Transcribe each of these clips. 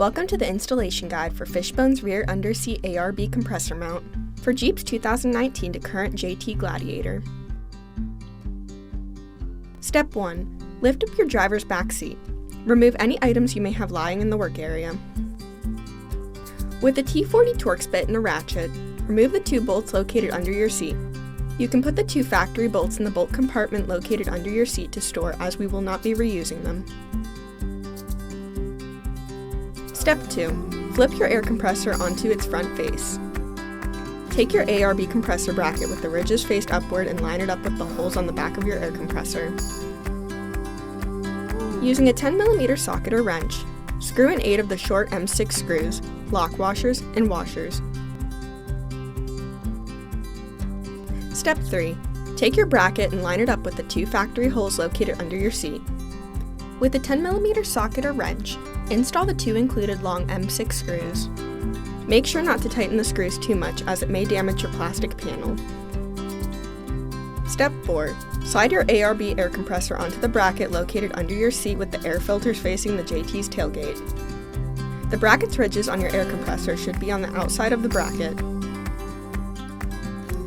Welcome to the installation guide for Fishbone's rear underseat ARB compressor mount for Jeep's 2019 to current JT Gladiator. Step 1. Lift up your driver's back seat. Remove any items you may have lying in the work area. With the T40 Torx bit and a ratchet, remove the 2 bolts located under your seat. You can put the 2 factory bolts in the bolt compartment located under your seat to store, as we will not be reusing them. Step 2. Flip your air compressor onto its front face. Take your ARB compressor bracket with the ridges faced upward and line it up with the holes on the back of your air compressor. Using a 10mm socket or wrench, screw in 8 of the short M6 screws, lock washers, and washers. Step 3. Take your bracket and line it up with the 2 factory holes located under your seat. With a 10mm socket or wrench, install the 2 included long M6 screws. Make sure not to tighten the screws too much, as it may damage your plastic panel. Step 4. Slide your ARB air compressor onto the bracket located under your seat with the air filters facing the JT's tailgate. The bracket's ridges on your air compressor should be on the outside of the bracket.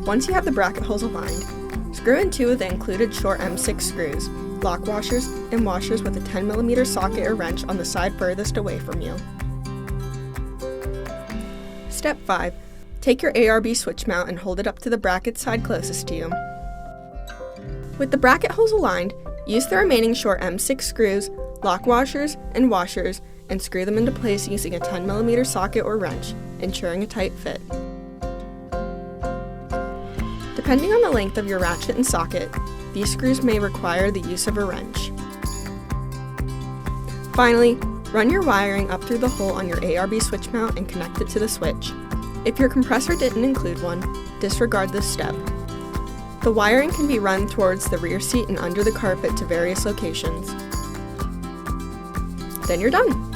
Once you have the bracket holes aligned, screw in 2 of the included short M6 screws, lock washers, and washers with a 10mm socket or wrench on the side furthest away from you. Step 5. Take your ARB switch mount and hold it up to the bracket side closest to you. With the bracket holes aligned, use the remaining short M6 screws, lock washers, and washers, and screw them into place using a 10mm socket or wrench, ensuring a tight fit. Depending on the length of your ratchet and socket, these screws may require the use of a wrench. Finally, run your wiring up through the hole on your ARB switch mount and connect it to the switch. If your compressor didn't include one, disregard this step. The wiring can be run towards the rear seat and under the carpet to various locations. Then you're done!